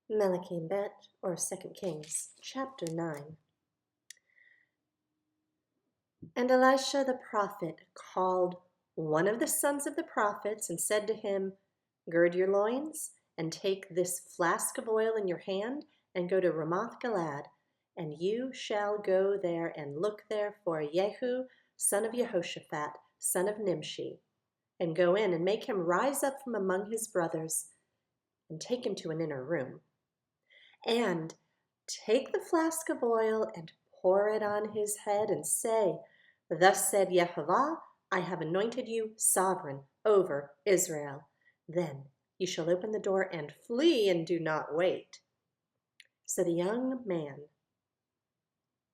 Melachim Bet, or 2 Kings, chapter 9. And Elisha the prophet called one of the sons of the prophets and said to him, Gird your loins and take this flask of oil in your hand and go to Ramoth Gilead, and you shall go there and look there for Jehu, son of Jehoshaphat, son of Nimshi, and go in and make him rise up from among his brothers and take him to an inner room. And take the flask of oil and pour it on his head and say, Thus said Yehovah, I have anointed you sovereign over Israel. Then you shall open the door and flee and do not wait. So the young man,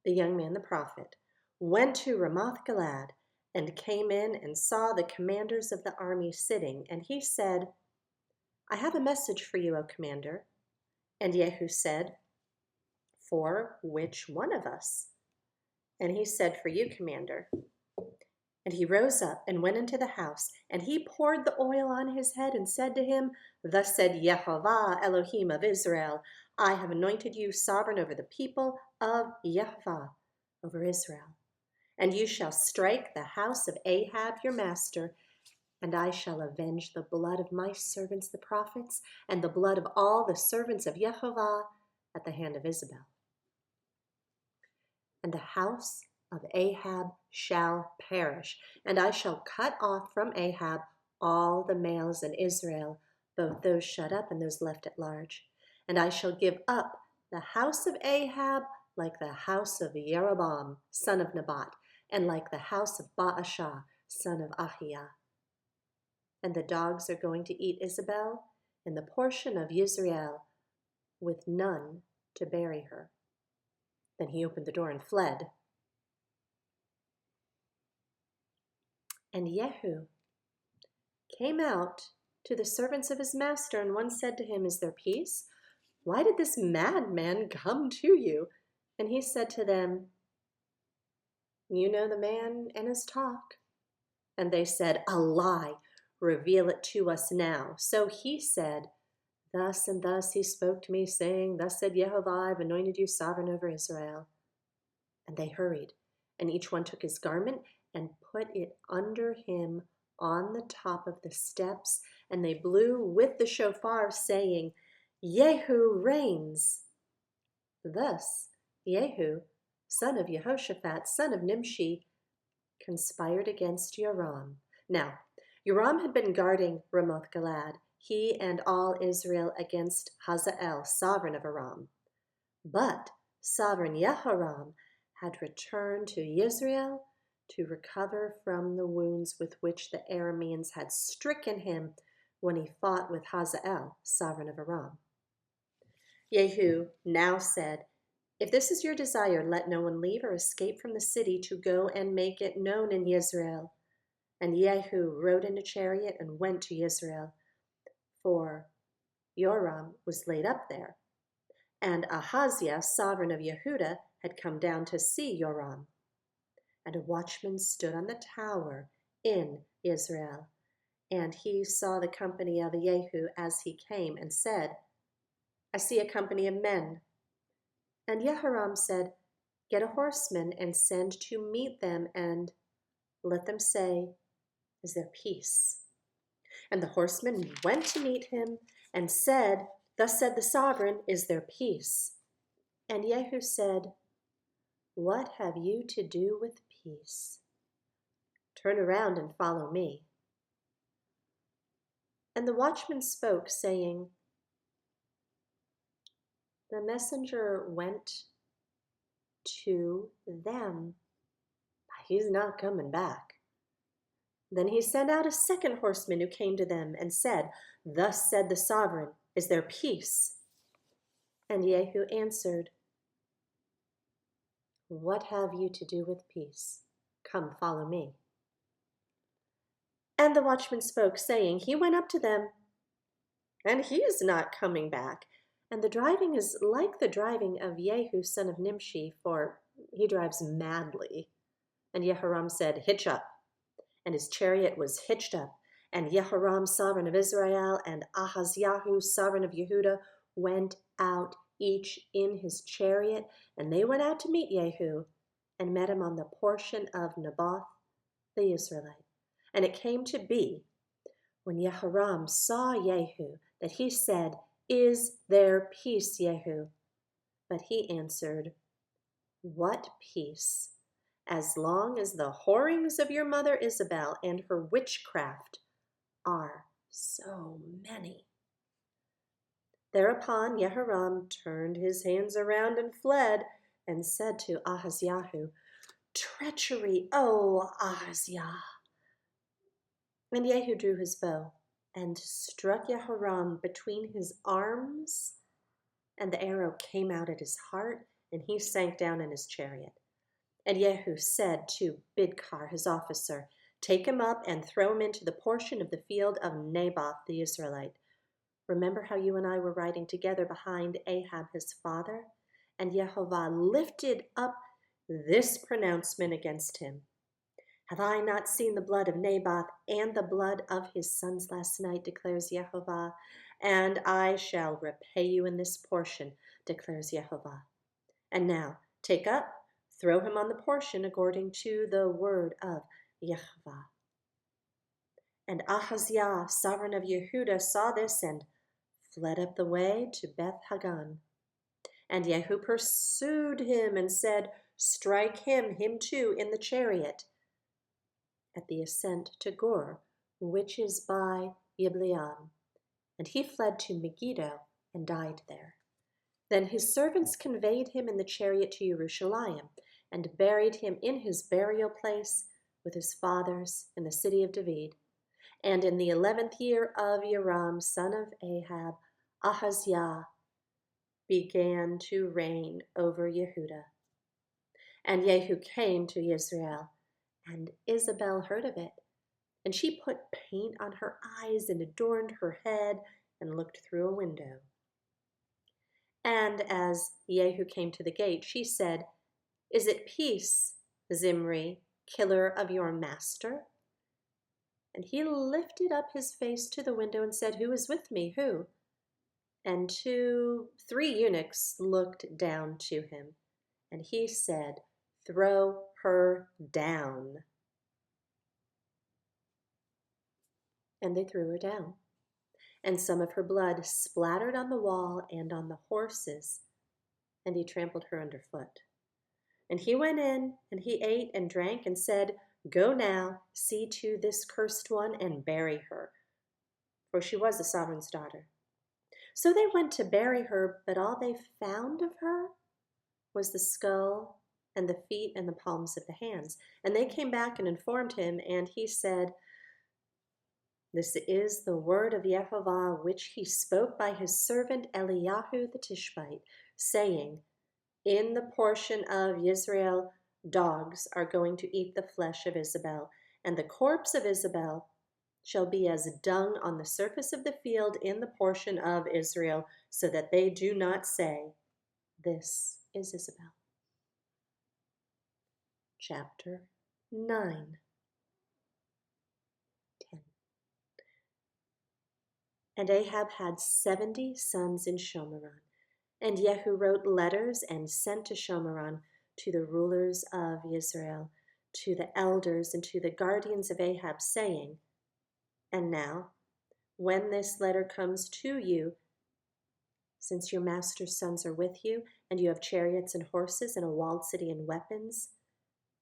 the prophet, went to Ramoth Gilead and came in and saw the commanders of the army sitting. And he said, I have a message for you, O commander. And Jehu said, For which one of us? And he said, For you, commander. And he rose up and went into the house, and he poured the oil on his head and said to him, Thus said Yehovah, Elohim of Israel, I have anointed you sovereign over the people of Yehovah, over Israel. And you shall strike the house of Ahab your master, and I shall avenge the blood of my servants the prophets, and the blood of all the servants of Yehovah at the hand of Isabel. And the house of Ahab shall perish, and I shall cut off from Ahab all the males in Israel, both those shut up and those left at large. And I shall give up the house of Ahab like the house of Jeroboam, son of Nebat, and like the house of Baasha, son of Ahiah. And the dogs are going to eat Isabel in the portion of Yisrael, with none to bury her. Then he opened the door and fled. And Jehu came out to the servants of his master, and one said to him, Is there peace? Why did this madman come to you? And he said to them, You know the man and his talk. And they said, A lie. Reveal it to us now. So he said, Thus and thus he spoke to me, saying, Thus said Yehovah, I've anointed you sovereign over Israel. And they hurried, and each one took his garment and put it under him on the top of the steps, and they blew with the shofar, saying, Jehu reigns. Thus Jehu, son of Jehoshaphat, son of Nimshi, conspired against Joram. Now, Joram had been guarding Ramoth Gilead, he and all Israel, against Hazael, sovereign of Aram. But sovereign Jehoram had returned to Israel to recover from the wounds with which the Arameans had stricken him when he fought with Hazael, sovereign of Aram. Jehu now said, If this is your desire, let no one leave or escape from the city to go and make it known in Israel. And Jehu rode in a chariot and went to Israel, for Joram was laid up there. And Ahaziah, sovereign of Yehudah, had come down to see Joram. And a watchman stood on the tower in Israel, and he saw the company of Jehu as he came, and said, I see a company of men. And Jehoram said, Get a horseman and send to meet them, and let them say, Is there peace? And the horseman went to meet him and said, Thus said the sovereign, Is there peace? And Jehu said, What have you to do with peace? Turn around and follow me. And the watchman spoke, saying, The messenger went to them, but he's not coming back. Then he sent out a second horseman who came to them and said, Thus said the sovereign, Is there peace? And Jehu answered, What have you to do with peace? Come, follow me. And the watchman spoke, saying, He went up to them, and he is not coming back. And the driving is like the driving of Jehu, son of Nimshi, for he drives madly. And Jehoram said, Hitch up. And his chariot was hitched up. And Jehoram, sovereign of Israel, and Ahaziah, sovereign of Yehudah, went out, each in his chariot, and they went out to meet Jehu, and met him on the portion of Naboth the Israelite. And it came to be, when Jehoram saw Jehu, that he said, Is there peace, Jehu? But he answered, What peace? As long as the whorings of your mother Isabel and her witchcraft are so many. Thereupon Jehoram turned his hands around and fled, and said to Ahaziah, Treachery, O Ahaziah! And Jehu drew his bow, and struck Jehoram between his arms, and the arrow came out at his heart, and he sank down in his chariot. And Jehu said to Bidkar, his officer, Take him up and throw him into the portion of the field of Naboth the Israelite. Remember how you and I were riding together behind Ahab his father? And Jehovah lifted up this pronouncement against him. Have I not seen the blood of Naboth and the blood of his sons last night, declares Jehovah, and I shall repay you in this portion, declares Jehovah. And now take up, throw him on the portion according to the word of Jehovah. And Ahaziah, sovereign of Yehudah, saw this and fled up the way to Beth Hagan. And Jehu pursued him and said, Strike him too, in the chariot, at the ascent to Gur, which is by Yibleam. And he fled to Megiddo and died there. Then his servants conveyed him in the chariot to Jerusalem, and buried him in his burial place with his fathers in the city of David. And in the 11th year of Joram, son of Ahab, Ahaziah began to reign over Yehudah. And Jehu came to Israel, and Isabel heard of it. And she put paint on her eyes and adorned her head and looked through a window. And as Jehu came to the gate, she said, Is it peace, Zimri, killer of your master? And he lifted up his face to the window and said, Who is with me? Who? And 3 eunuchs looked down to him. And he said, Throw her down. And they threw her down. And some of her blood splattered on the wall and on the horses, and he trampled her underfoot. And he went in, and he ate and drank, and said, Go now, see to this cursed one, and bury her. For she was a sovereign's daughter. So they went to bury her, but all they found of her was the skull and the feet and the palms of the hands. And they came back and informed him, and he said, This is the word of Jehovah, which he spoke by his servant Eliyahu the Tishbite, saying, In the portion of Israel, dogs are going to eat the flesh of Isabel, and the corpse of Isabel shall be as dung on the surface of the field in the portion of Israel, so that they do not say, This is Isabel. Chapter 9. 10. And Ahab had 70 sons in Shomeron. And Jehu wrote letters and sent to Shomeron, to the rulers of Israel, to the elders, and to the guardians of Ahab, saying, And now, when this letter comes to you, since your master's sons are with you, and you have chariots and horses and a walled city and weapons,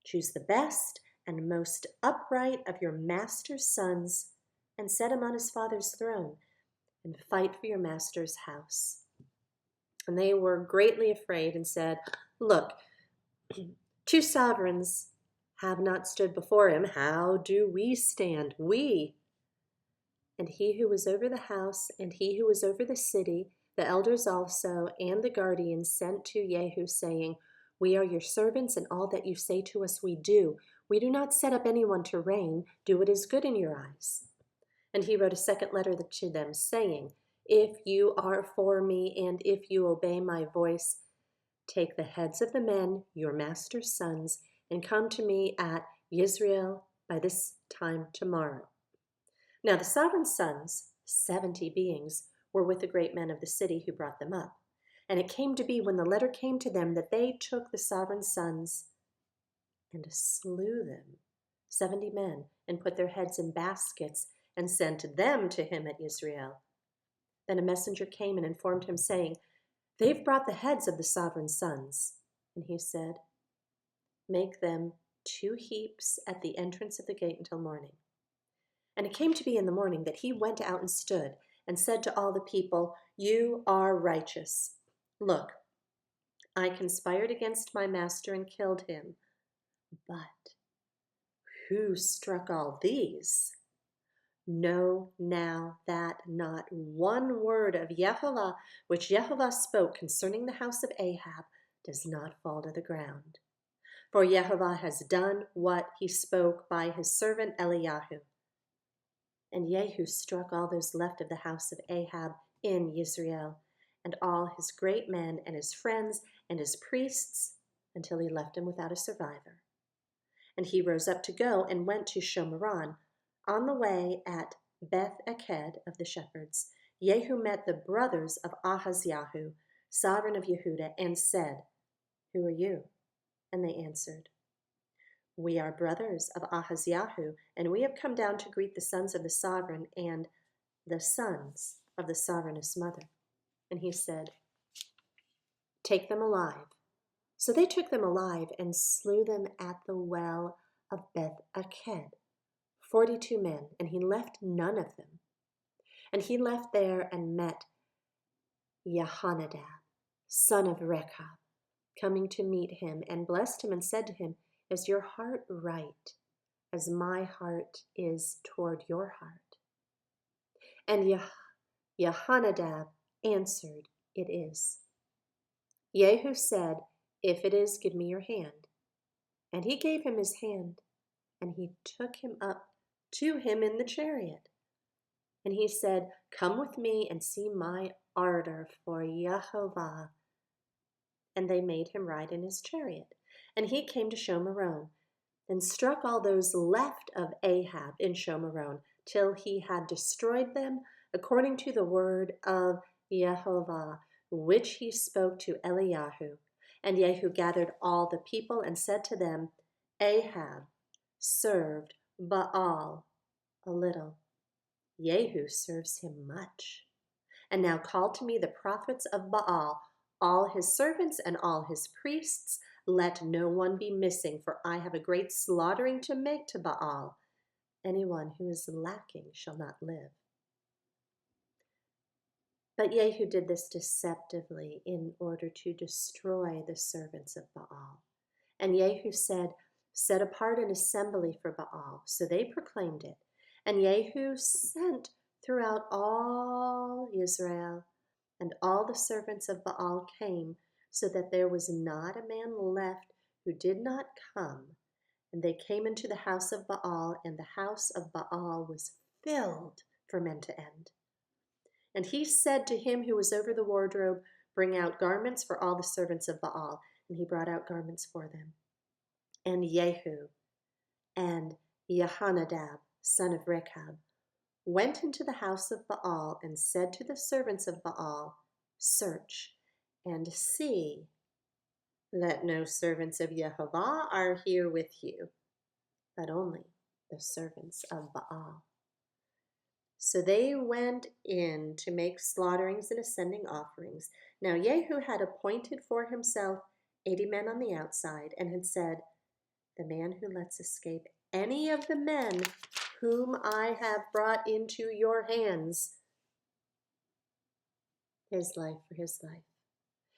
choose the best and most upright of your master's sons, and set him on his father's throne, and fight for your master's house. And they were greatly afraid and said, Look, 2 sovereigns have not stood before him. How do we stand? We. And he who was over the house, and he who was over the city, the elders also, and the guardians sent to Jehu, saying, We are your servants, and all that you say to us we do. We do not set up anyone to reign. Do what is good in your eyes. And he wrote a second letter to them, saying, If you are for me, and if you obey my voice, take the heads of the men, your master's sons, and come to me at Yisrael by this time tomorrow. Now the sovereign's sons, 70 beings, were with the great men of the city who brought them up. And it came to be, when the letter came to them, that they took the sovereign's sons and slew them, 70 men, and put their heads in baskets and sent them to him at Israel. Then a messenger came and informed him, saying, "They've brought the heads of the sovereign's sons." And he said, "Make them 2 heaps at the entrance of the gate until morning." And it came to be in the morning that he went out and stood and said to all the people, "You are righteous. Look, I conspired against my master and killed him. But who struck all these? Know now that not one word of Jehovah which Jehovah spoke concerning the house of Ahab does not fall to the ground. For Jehovah has done what he spoke by his servant Eliyahu." And Jehu struck all those left of the house of Ahab in Yisrael, and all his great men and his friends and his priests, until he left him without a survivor. And he rose up to go and went to Shomeron. On the way at Beth Eked of the shepherds, Jehu met the brothers of Ahaziah, sovereign of Yehudah, and said, "Who are you?" And they answered, "We are brothers of Ahaziah, and we have come down to greet the sons of the sovereign and the sons of the sovereigness mother." And he said, "Take them alive." So they took them alive and slew them at the well of Beth Eked, 42 men, and he left none of them. And he left there and met Jehonadab, son of Rechab, coming to meet him, and blessed him and said to him, "Is your heart right, as my heart is toward your heart?" And Jehonadab answered, "It is." Jehu said, "If it is, give me your hand." And he gave him his hand, and he took him up to him in the chariot. And he said, "Come with me and see my ardor for Jehovah." And they made him ride in his chariot. And he came to Shomeron, and struck all those left of Ahab in Shomeron, till he had destroyed them, according to the word of Jehovah, which he spoke to Eliyahu. And Jehu gathered all the people and said to them, "Ahab served Baal a little. Jehu serves him much. And now call to me the prophets of Baal, all his servants and all his priests. Let no one be missing, for I have a great slaughtering to make to Baal. Anyone who is lacking shall not live." But Jehu did this deceptively in order to destroy the servants of Baal. And Jehu said, "Set apart an assembly for Baal." So they proclaimed it. And Jehu sent throughout all Israel, and all the servants of Baal came, so that there was not a man left who did not come. And they came into the house of Baal, and the house of Baal was filled from end to end. And he said to him who was over the wardrobe, "Bring out garments for all the servants of Baal." And he brought out garments for them. And Jehu and Jehonadab, son of Rechab, went into the house of Baal and said to the servants of Baal, "Search and see that no servants of Jehovah are here with you, but only the servants of Baal." So they went in to make slaughterings and ascending offerings. Now Jehu had appointed for himself 80 men on the outside, and had said, "The man who lets escape any of the men whom I have brought into your hands, his life for his life."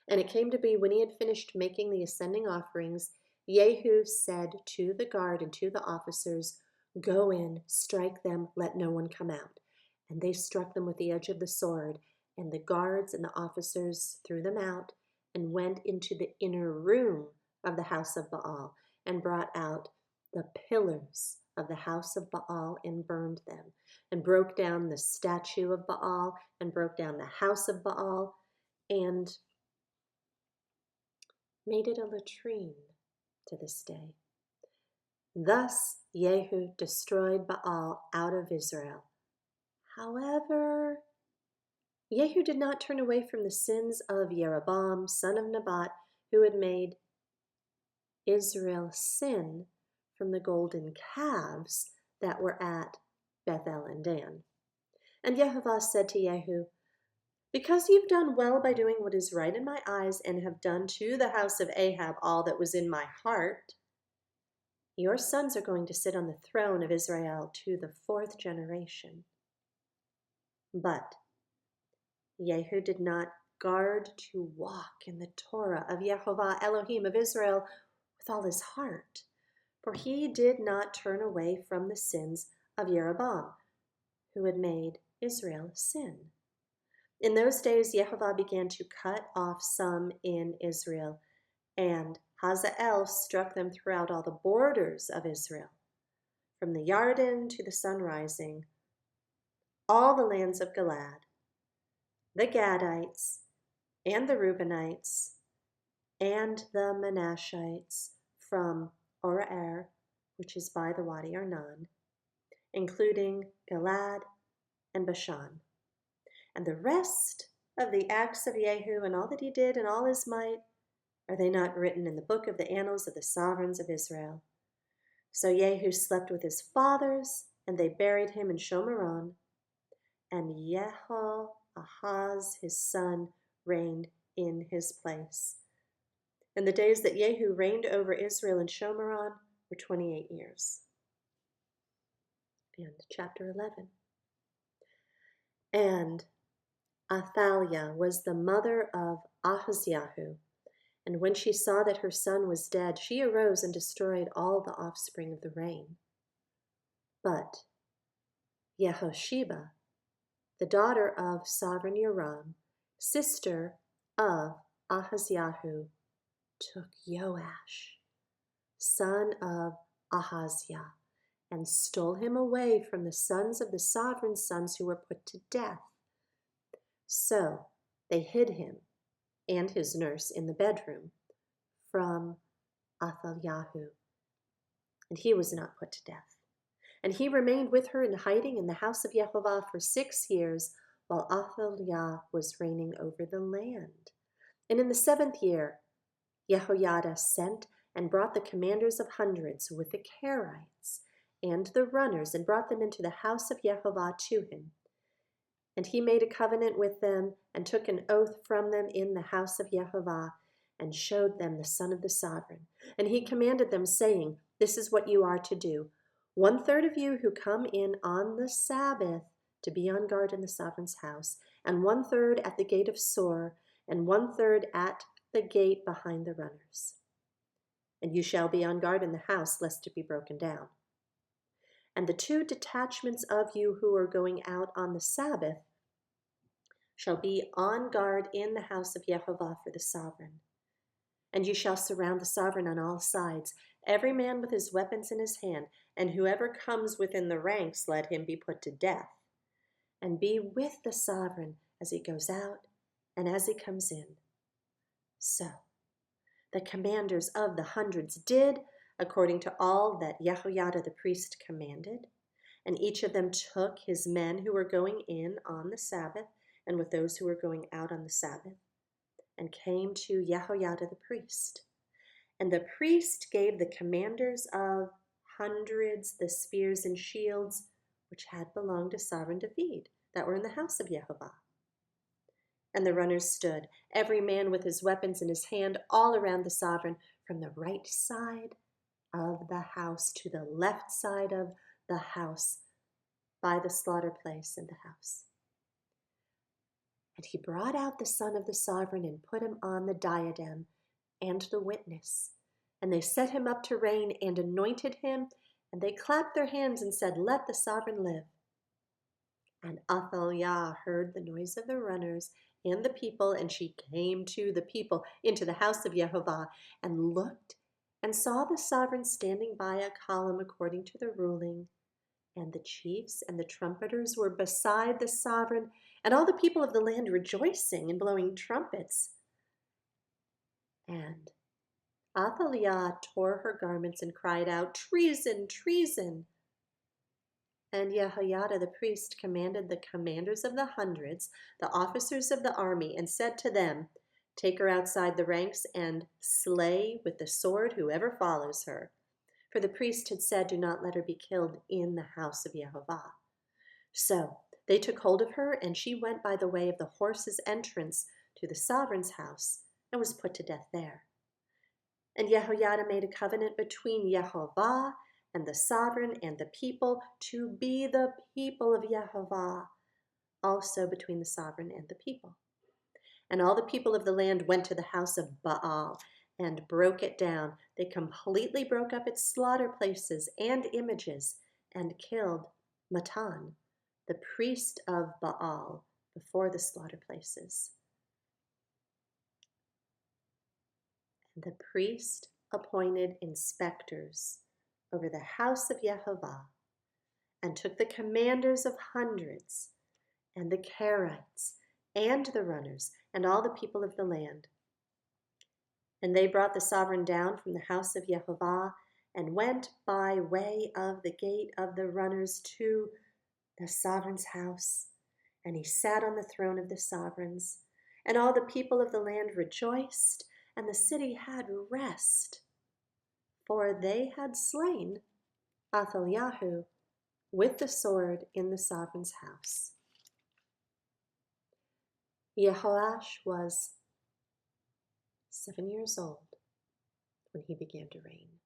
And it came to be, when he had finished making the ascending offerings, Jehu said to the guard and to the officers, "Go in, strike them, let no one come out." And they struck them with the edge of the sword, and the guards and the officers threw them out, and went into the inner room of the house of Baal, and brought out the pillars of the house of Baal, and burned them, and broke down the statue of Baal, and broke down the house of Baal, and made it a latrine to this day. Thus Jehu destroyed Baal out of Israel. However, Jehu did not turn away from the sins of Jeroboam, son of Nebat, who had made Israel sin from the golden calves that were at Bethel and Dan. And Jehovah said to Jehu, because you've done well by doing what is right in my eyes and have done to the house of Ahab all that was in my heart, your sons are going to sit on the throne of Israel to the 4th generation. But Jehu did not guard to walk in the Torah of Jehovah Elohim of Israel with all his heart, for he did not turn away from the sins of Jeroboam, who had made Israel sin. In those days Jehovah began to cut off some in Israel, and Hazael struck them throughout all the borders of Israel, from the Yarden to the sun rising, all the lands of Gilad, the Gadites, and the Reubenites, and the Manasshites from Aroer, which is by the Wadi Arnon, including Gilad and Bashan. And the rest of the acts of Jehu and all that he did and all his might, are they not written in the book of the annals of the sovereigns of Israel? So Jehu slept with his fathers, and they buried him in Shomeron. And Jehoahaz his son reigned in his place. And the days that Jehu reigned over Israel in Shomeron were 28 years. And chapter 11. And Athaliah was the mother of Ahaziahu, and when she saw that her son was dead, she arose and destroyed all the offspring of the reign. But Yehosheba, the daughter of sovereign Joram, sister of Ahaziahu, took Joash, son of Ahaziah, and stole him away from the sons of the sovereign sons who were put to death. So they hid him and his nurse in the bedroom from Athaliahu, and he was not put to death. And he remained with her in hiding in the house of Jehovah for 6 years, while Athaliah was reigning over the land. And in the 7th year, Jehoiada sent and brought the commanders of hundreds with the Kerites and the runners, and brought them into the house of Jehovah to him. And he made a covenant with them, and took an oath from them in the house of Jehovah, and showed them the son of the sovereign. And he commanded them, saying, this is what you are to do. 1/3 of you who come in on the Sabbath to be on guard in the sovereign's house, and 1/3 at the gate of Sor, and 1/3 at the gate behind the runners. And you shall be on guard in the house, lest it be broken down. And the 2 detachments of you who are going out on the Sabbath shall be on guard in the house of Jehovah for the sovereign. And you shall surround the sovereign on all sides, every man with his weapons in his hand, and whoever comes within the ranks, let him be put to death. And be with the sovereign as he goes out and as he comes in. So the commanders of the hundreds did according to all that Jehoiada the priest commanded, and each of them took his men who were going in on the Sabbath, and with those who were going out on the Sabbath, and came to Jehoiada the priest. And the priest gave the commanders of hundreds the spears and shields which had belonged to sovereign David, that were in the house of Jehovah. And the runners stood, every man with his weapons in his hand, all around the sovereign, from the right side of the house to the left side of the house, by the slaughter place in the house. And he brought out the son of the sovereign and put him on the diadem and the witness. And they set him up to reign and anointed him, and they clapped their hands and said, let the sovereign live. And Athaliah heard the noise of the runners and the people, and she came to the people into the house of Jehovah, and looked and saw the sovereign standing by a column according to the ruling. And the chiefs and the trumpeters were beside the sovereign, and all the people of the land rejoicing and blowing trumpets. And Athaliah tore her garments and cried out, treason, treason. And Jehoiada the priest commanded the commanders of the hundreds, the officers of the army, and said to them, "Take her outside the ranks and slay with the sword whoever follows her." For the priest had said, "Do not let her be killed in the house of Jehovah." So they took hold of her, and she went by the way of the horses' entrance to the sovereign's house, and was put to death there. And Jehoiada made a covenant between Jehovah and the sovereign and the people to be the people of Jehovah, also between the sovereign and the people. And all the people of the land went to the house of Baal and broke it down. They completely broke up its slaughter places and images and killed Matan, the priest of Baal, before the slaughter places. And the priest appointed inspectors over the house of Jehovah, and took the commanders of hundreds, and the Kerites, and the runners, and all the people of the land. And they brought the sovereign down from the house of Jehovah, and went by way of the gate of the runners to the sovereign's house. And he sat on the throne of the sovereigns. And all the people of the land rejoiced, and the city had rest, for they had slain Athaliah with the sword in the sovereign's house. Jehoash was 7 years old when he began to reign.